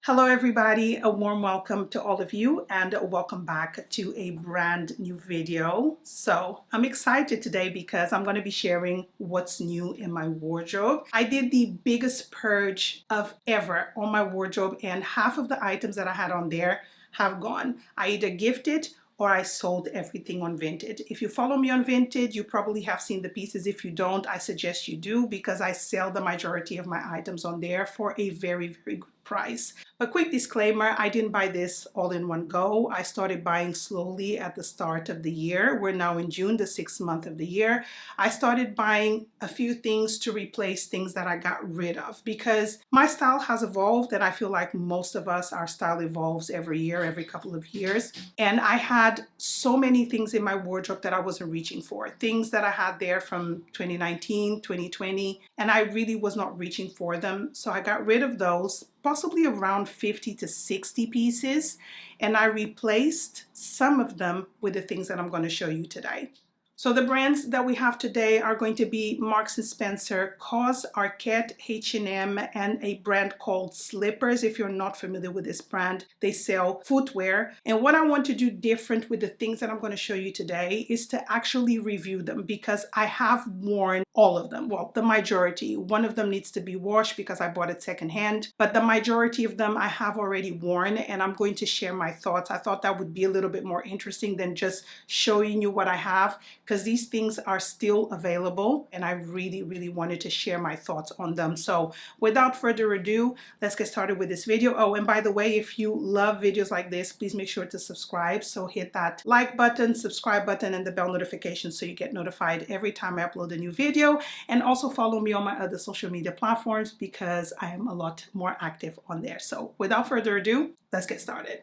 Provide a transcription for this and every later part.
Hello everybody, a warm welcome to all of you and welcome back to a brand new video. So I'm excited today because I'm going to be sharing what's new in my wardrobe. I did the biggest purge of ever on my wardrobe and half of the items that I had on there have gone. I either gifted or I sold everything on Vinted. If you follow me on Vinted, you probably have seen the pieces. If you don't, I suggest you do because I sell the majority of my items on there for a very good price. A quick disclaimer, I didn't buy this all in one go. I started buying slowly at the start of the year. We're now in June, the 6th month of the year. I started buying a few things to replace things that I got rid of because my style has evolved, and I feel like most of us, our style evolves every year, every couple of years. And I had so many things in my wardrobe that I wasn't reaching for. Things that I had there from 2019, 2020, and I really was not reaching for them. So I got rid of those, possibly around 50 to 60 pieces, and I replaced some of them with the things that I'm going to show you today. So the brands that we have today are going to be Marks & Spencer, COS, Arket, H&M, and a brand called Slippers. If you're not familiar with this brand, they sell footwear. And what I want to do different with the things that I'm going to show you today is to actually review them because I have worn all of them. Well, the majority. One of them needs to be washed because I bought it secondhand, but the majority of them I have already worn, and I'm going to share my thoughts. I thought that would be a little bit more interesting than just showing you what I have, because these things are still available and I really wanted to share my thoughts on them. So without further ado, let's get started with this video. Oh, and by the way, if you love videos like this, please make sure to subscribe. So hit that like button, subscribe button, and the bell notification so you get notified every time I upload a new video. And also follow me on my other social media platforms because I am a lot more active on there. So without further ado, let's get started.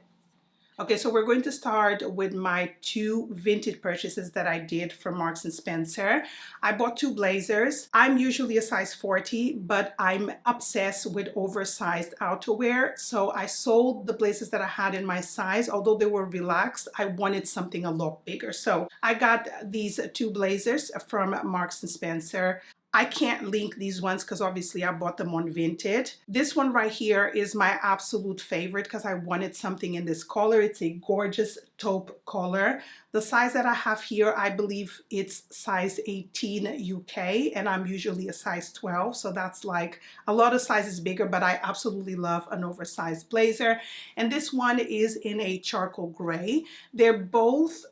Okay, so we're going to start with my two Vinted purchases that I did from Marks & Spencer. I bought two blazers. I'm usually a size 40, but I'm obsessed with oversized outerwear. So I sold the blazers that I had in my size. Although they were relaxed, I wanted something a lot bigger. So I got these two blazers from Marks & Spencer. I can't link these ones because obviously I bought them on Vinted. This one right here is my absolute favorite because I wanted something in this color. It's a gorgeous taupe color. The size that I have here, I believe it's size 18 UK, and I'm usually a size 12. So that's like a lot of sizes bigger, but I absolutely love an oversized blazer. And this one is in a charcoal gray. They're both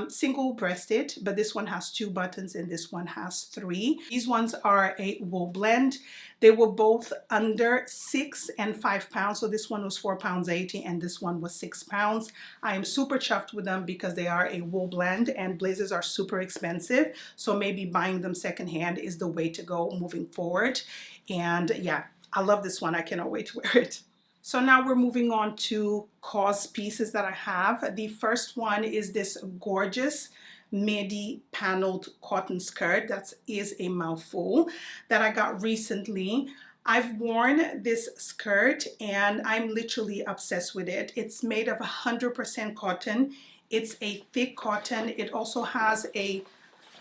single-breasted, but this one has 2 buttons and this one has 3. These ones are a wool blend. They were both under 6 and 5 pounds. So this one was 4.80 pounds and this one was 6 pounds. I am super chuffed with them because they are a wool blend and blazers are super expensive. So maybe buying them secondhand is the way to go moving forward. And yeah, I love this one. I cannot wait to wear it. So now we're moving on to COS pieces that I have. The first one is this gorgeous midi paneled cotton skirt that is a mouthful that I got recently. I've worn this skirt and I'm literally obsessed with it. It's made of 100% cotton. It's a thick cotton. It also has a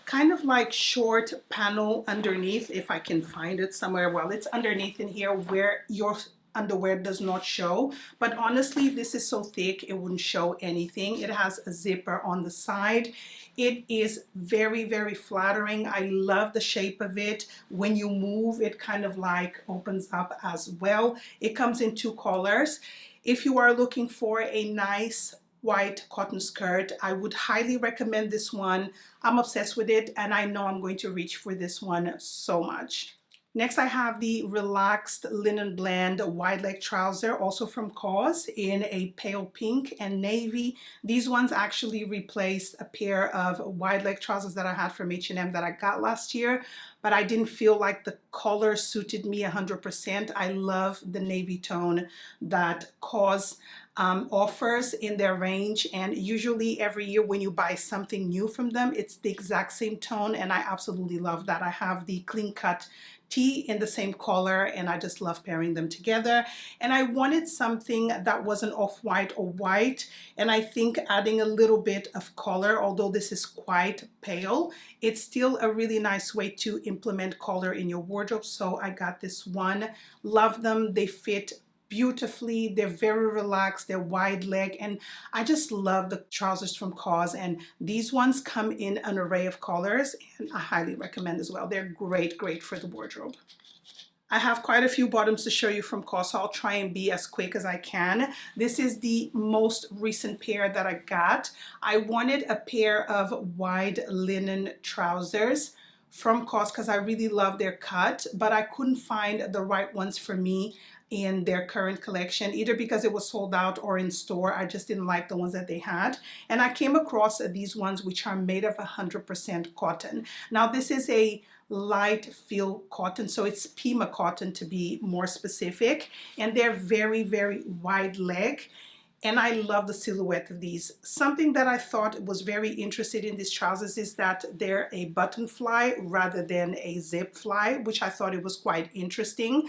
kind of like short panel underneath, if I can find it somewhere. Well, it's underneath in here where your underwear does not show, but honestly this is so thick it wouldn't show anything. It has a zipper on the side. It is very flattering. I love the shape of it. When you move, it kind of like opens up as well. It comes in 2 colors. If you are looking for a nice white cotton skirt, I would highly recommend this one. I'm obsessed with it and I know I'm going to reach for this one so much. Next, I have the relaxed linen blend wide leg trouser, also from COS, in a pale pink and navy. These ones actually replaced a pair of wide leg trousers that I had from H&M that I got last year, but I didn't feel like the color suited me 100%. I love the navy tone that COS offers in their range, and usually every year when you buy something new from them, it's the exact same tone, and I absolutely love that. I have the clean cut tee in the same color and I just love pairing them together. And I wanted something that wasn't off-white or white, and I think adding a little bit of color, although this is quite pale, it's still a really nice way to implement color in your wardrobe. So I got this one. Love them. They fit beautifully. They're very relaxed, they're wide leg, and I just love the trousers from COS, and these ones come in an array of colors, and I highly recommend as well. They're great for the wardrobe. I have quite a few bottoms to show you from COS, so I'll try and be as quick as I can. This is the most recent pair that I got. I wanted a pair of wide linen trousers from COS because I really love their cut, but I couldn't find the right ones for me in their current collection, either because it was sold out or in store. I just didn't like the ones that they had. And I came across these ones, which are made of 100% cotton. Now, this is a light feel cotton, so it's Pima cotton to be more specific, and they're very wide leg, and I love the silhouette of these. Something that I thought was very interesting in these trousers is that they're a button fly rather than a zip fly, which I thought it was quite interesting.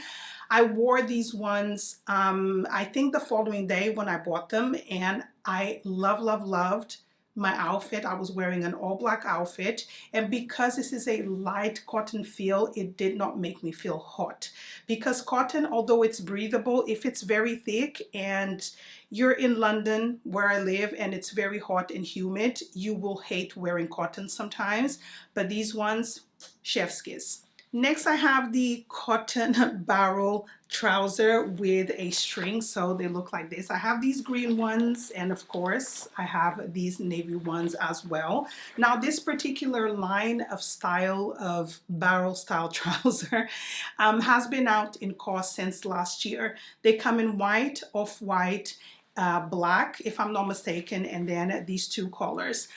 I wore these ones I think the following day when I bought them, and I loved my outfit. I was wearing an all black outfit, and because this is a light cotton feel, it did not make me feel hot, because cotton, although it's breathable, if it's very thick and you're in London where I live and it's very hot and humid, you will hate wearing cotton sometimes. But these ones, chef's kiss. Next, I have the cotton barrel trouser with a string, so they look like this. I have these green ones, and of course I have these navy ones as well. Now, this particular line of style of barrel style trouser has been out in COS since last year. They come in white, off-white, black, if I'm not mistaken, and then these two colors.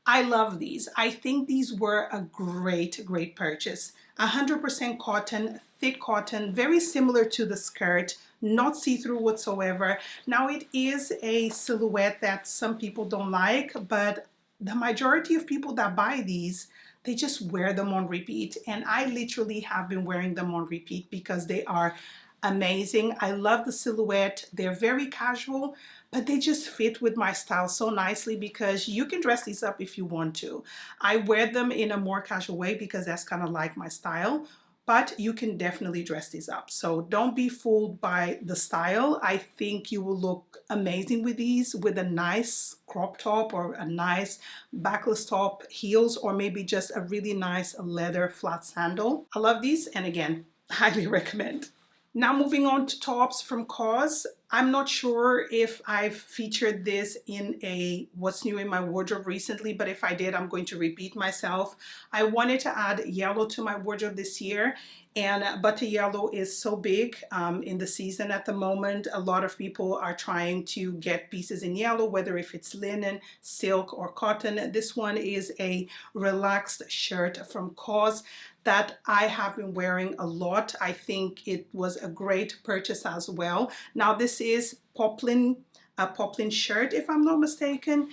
I love these. I think these were a great purchase. 100% cotton, thick cotton, very similar to the skirt, not see-through whatsoever. Now, it is a silhouette that some people don't like, but the majority of people that buy these, they just wear them on repeat. And I literally have been wearing them on repeat because they are amazing. I love the silhouette. They're very casual, but they just fit with my style so nicely because you can dress these up if you want to. I wear them in a more casual way because that's kind of like my style, but you can definitely dress these up. So don't be fooled by the style. I think you will look amazing with these, with a nice crop top or a nice backless top, heels, or maybe just a really nice leather flat sandal. I love these, and again, highly recommend. Now, moving on to tops from COS. I'm not sure if I've featured this in a what's new in my wardrobe recently, but if I did, I'm going to repeat myself. I wanted to add yellow to my wardrobe this year, and butter yellow is so big in the season at the moment. A lot of people are trying to get pieces in yellow, whether if it's linen, silk, or cotton. This one is a relaxed shirt from COS that I have been wearing a lot. I think it was a great purchase as well. Now, this is a poplin shirt, if I'm not mistaken.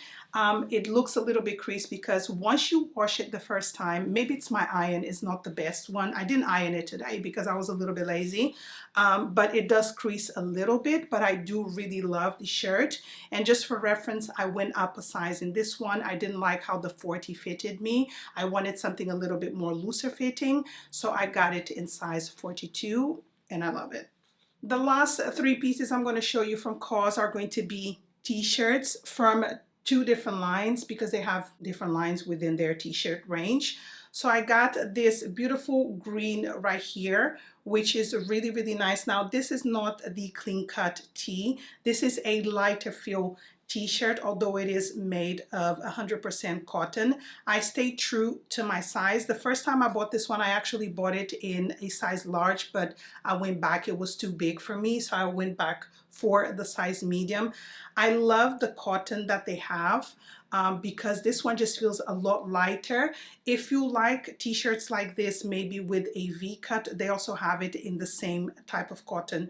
It looks a little bit creased because once you wash it the first time, maybe it's my iron is not the best one. I didn't iron it today because I was a little bit lazy, but it does crease a little bit, but I do really love the shirt. And just for reference, I went up a size in this one. I didn't like how the 40 fitted me. I wanted something a little bit more looser fitting, so I got it in size 42, and I love it. The last three pieces I'm going to show you from COS are going to be t-shirts from two different lines because they have different lines within their t-shirt range. So I got this beautiful green right here, which is really nice. Now, this is not the clean cut tee. This is a lighter feel t-shirt, although it is made of 100% cotton. I stayed true to my size. The first time I bought this one, I actually bought it in a size large, but I went back. It was too big for me, so I went back for the size medium. I love the cotton that they have. Because this one just feels a lot lighter. If you like t-shirts like this, maybe with a V-cut, they also have it in the same type of cotton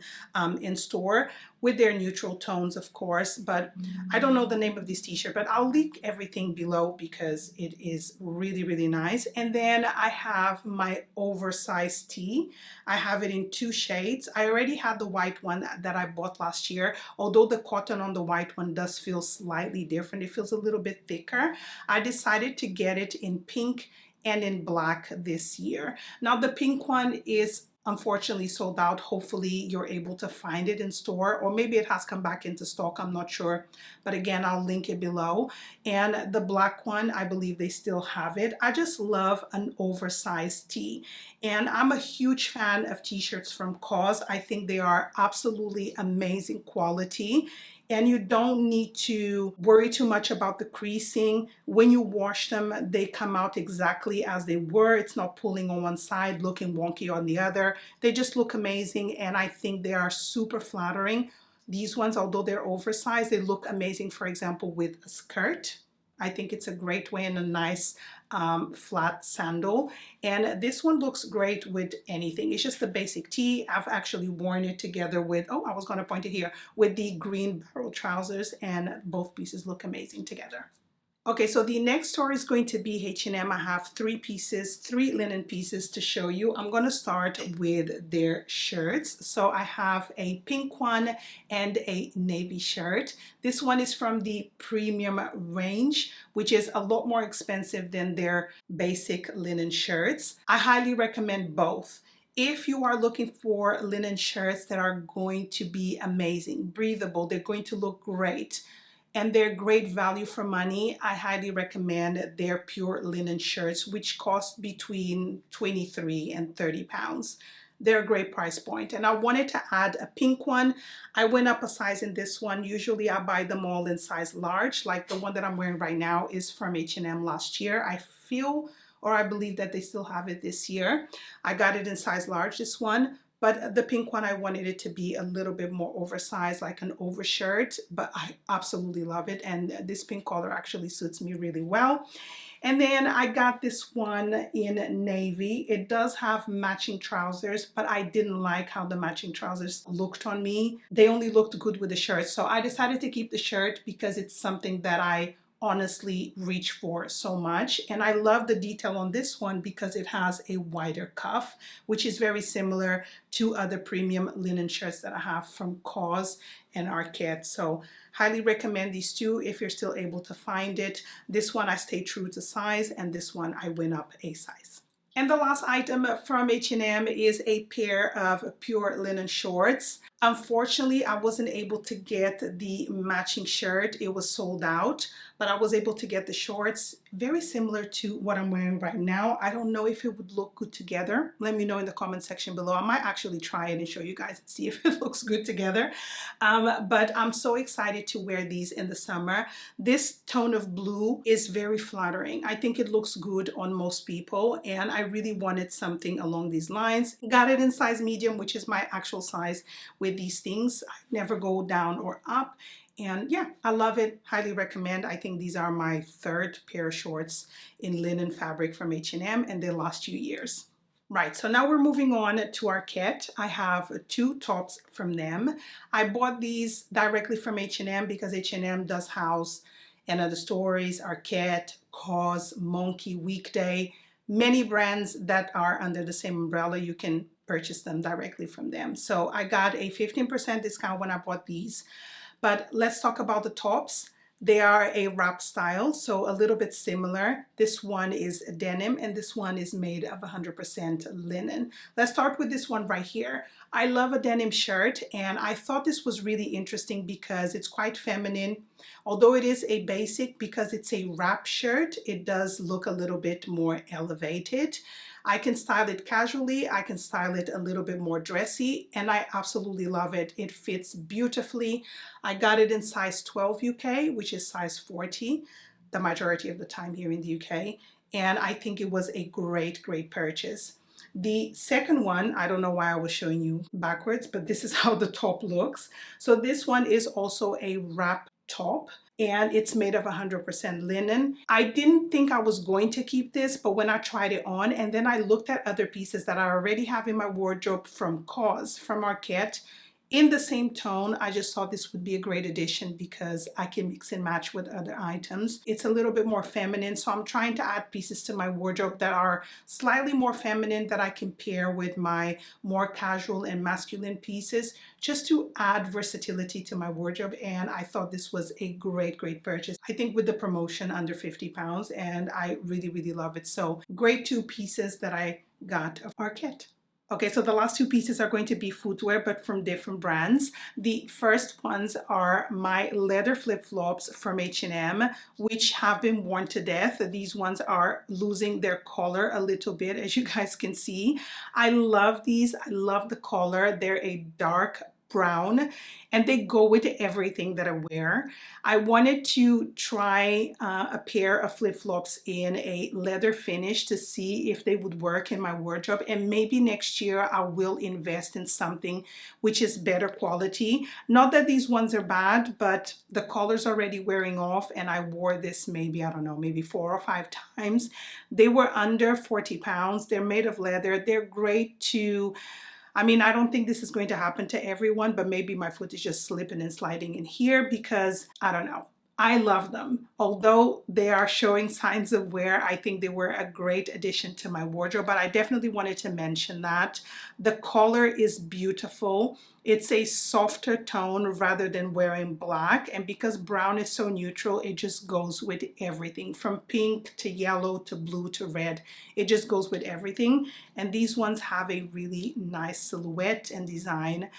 in store with their neutral tones, of course. But I don't know the name of this t-shirt, but I'll link everything below because it is really nice. And then I have my oversized tee. I have it in two shades. I already had the white one that I bought last year, although the cotton on the white one does feel slightly different. It feels a little bit thicker. I decided to get it in pink and in black this year. Now, the pink one is unfortunately sold out. Hopefully you're able to find it in store, or maybe it has come back into stock, I'm not sure, but again, I'll link it below. And the black one, I believe they still have it. I just love an oversized tee, and I'm a huge fan of t-shirts from COS. I think they are absolutely amazing quality, and you don't need to worry too much about the creasing. When you wash them, they come out exactly as they were. It's not pulling on one side, looking wonky on the other. They just look amazing, and I think they are super flattering. These ones, although they're oversized, they look amazing, for example, with a skirt. I think it's a great way, and a nice flat sandal. And this one looks great with anything. It's just a basic tee. I've actually worn it together with, oh, I was going to point it here, with the green barrel trousers, and both pieces look amazing together. Okay, so the next store is going to be H&M. I have three pieces, three linen pieces to show you. I'm going to start with their shirts. So I have a pink one and a navy shirt. This one is from the premium range, which is a lot more expensive than their basic linen shirts. I highly recommend both. If you are looking for linen shirts that are going to be amazing, breathable, they're going to look great, and they're great value for money, I highly recommend their pure linen shirts, which cost between 23 and 30 pounds. They're a great price point. And I wanted to add a pink one. I went up a size in this one. Usually I buy them all in size large. Like the one that I'm wearing right now is from H&M last year. I feel, or I believe that they still have it this year. I got it in size large, this one. But the pink one, I wanted it to be a little bit more oversized, like an overshirt, but I absolutely love it. And this pink color actually suits me really well. And then I got this one in navy. It does have matching trousers, but I didn't like how the matching trousers looked on me. They only looked good with the shirt. So I decided to keep the shirt because it's something that I honestly reach for so much. And I love the detail on this one because it has a wider cuff, which is very similar to other premium linen shirts that I have from COS and Arket. So highly recommend these two if you're still able to find it. This one I stayed true to size, and this one I went up a size. And the last item from H&M is a pair of pure linen shorts. Unfortunately, I wasn't able to get the matching shirt. It was sold out, but I was able to get the shorts, very similar to what I'm wearing right now. I don't know if it would look good together. Let me know in the comment section below. I might actually try it and show you guys and see if it looks good together. But I'm so excited to wear these in the summer. This tone of blue is very flattering. I think it looks good on most people, and I really wanted something along these lines. Got it in size medium, which is my actual size with these things. I never go down or up. And yeah, I love it. Highly recommend. I think these are my third pair of shorts in linen fabric from H&M, and they last you years. Right, so now we're moving on to Arket. I have two tops from them. I bought these directly from H&M because H&M does house and other stories, Arket, COS, Monkey, Weekday, many brands that are under the same umbrella. You can purchase them directly from them. So I got a 15% discount when I bought these. But let's talk about the tops. They are a wrap style, so a little bit similar. This one is denim and this one is made of 100% linen. Let's start with this one right here. I love a denim shirt, and I thought this was really interesting because it's quite feminine. Although it is a basic, because it's a wrap shirt, it does look a little bit more elevated. I can style it casually, I can style it a little bit more dressy, and I absolutely love it. It fits beautifully. I got it in size 12 UK, which is size 40 the majority of the time here in the UK, and I think it was a great purchase. The second one, I don't know why I was showing you backwards, but this is how the top looks. So this one is also a wrap top, and it's made of 100% linen. I didn't think I was going to keep this, but when I tried it on and then I looked at other pieces that I already have in my wardrobe from COS, from Arket, in the same tone, I just thought this would be a great addition because I can mix and match with other items. It's a little bit more feminine, so I'm trying to add pieces to my wardrobe that are slightly more feminine that I can pair with my more casual and masculine pieces, just to add versatility to my wardrobe. And I thought this was a great purchase. I think with the promotion under 50 pounds, and I really love it. So great two pieces that I got of Arket. Okay, so the last two pieces are going to be footwear, but from different brands. The first ones are my leather flip-flops from H&M, which have been worn to death. These ones are losing their color a little bit, as you guys can see. I love these. I love the color. They're a dark brown and they go with everything that I wear. I wanted to try a pair of flip-flops in a leather finish to see if they would work in my wardrobe, and maybe next year I will invest in something which is better quality. Not that these ones are bad, but the color's already wearing off and I wore this maybe, I don't know, maybe 4 or 5 times. They were under 40 pounds. They're made of leather. They're great to, I mean, I don't think this is going to happen to everyone, but maybe my foot is just slipping and sliding in here because I don't know. I love them. Although they are showing signs of wear, I think they were a great addition to my wardrobe, but I definitely wanted to mention that. The color is beautiful. It's a softer tone rather than wearing black, and because brown is so neutral, it just goes with everything from pink to yellow to blue to red. It just goes with everything, and these ones have a really nice silhouette and design,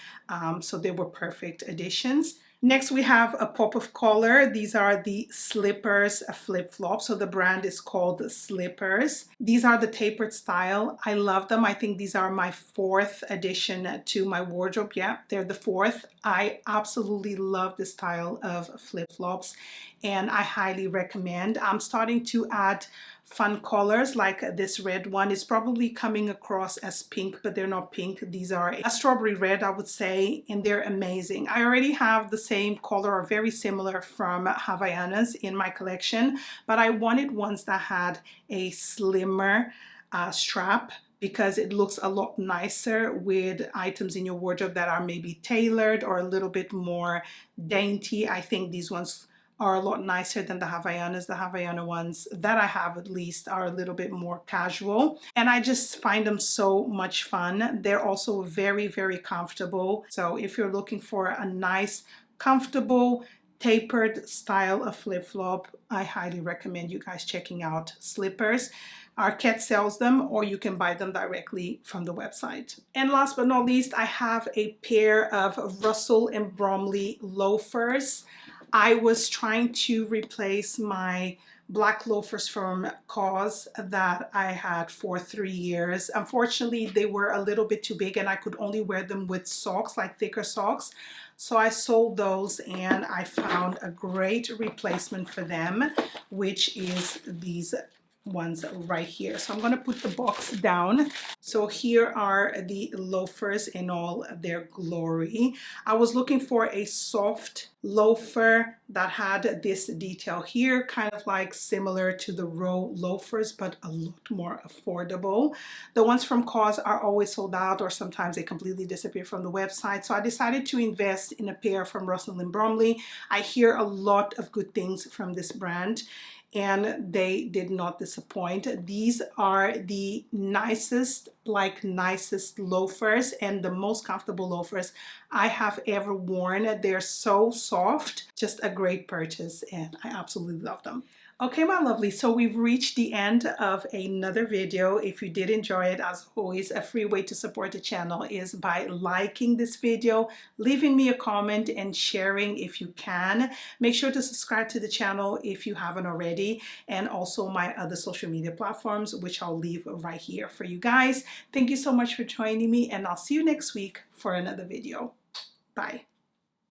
so they were perfect additions. Next, we have a pop of color. These are the Slippers flip-flops. So the brand is called Slippers. These are the tapered style. I love them. I think these are my 4th addition to my wardrobe. Yeah, they're the 4th. I absolutely love this style of flip-flops and I highly recommend. I'm starting to add fun colors like this red one. Is probably coming across as pink, but they're not pink. These are a strawberry red, I would say, and they're amazing. I already have the same color or very similar from Havaianas in my collection, but I wanted ones that had a slimmer strap because it looks a lot nicer with items in your wardrobe that are maybe tailored or a little bit more dainty. I think these ones are a lot nicer than the Havaianas. The Havaiana ones that I have at least are a little bit more casual, and I just find them so much fun. They're also very, very comfortable. So if you're looking for a nice, comfortable, tapered style of flip-flop, I highly recommend you guys checking out Slippers. Arket sells them, or you can buy them directly from the website. And last but not least, I have a pair of Russell and Bromley loafers. I was trying to replace my black loafers from COS that I had for 3 years. Unfortunately, they were a little bit too big and I could only wear them with socks, like thicker socks. So I sold those and I found a great replacement for them, which is these ones right here. So I'm going to put the box down. So here are the loafers in all their glory. I was looking for a soft loafer that had this detail here, kind of like similar to the Row loafers, but a lot more affordable. The ones from COS are always sold out, or sometimes they completely disappear from the website. So I decided to invest in a pair from Russell and Bromley. I hear a lot of good things from this brand, and they did not disappoint. These are the nicest loafers and the most comfortable loafers I have ever worn. They're so soft, just a great purchase, and I absolutely love them. Okay, my lovely, so we've reached the end of another video. If you did enjoy it, as always, a free way to support the channel is by liking this video, leaving me a comment, and sharing if you can. Make sure to subscribe to the channel if you haven't already, and also my other social media platforms, which I'll leave right here for you guys. Thank you so much for joining me, and I'll see you next week for another video. Bye.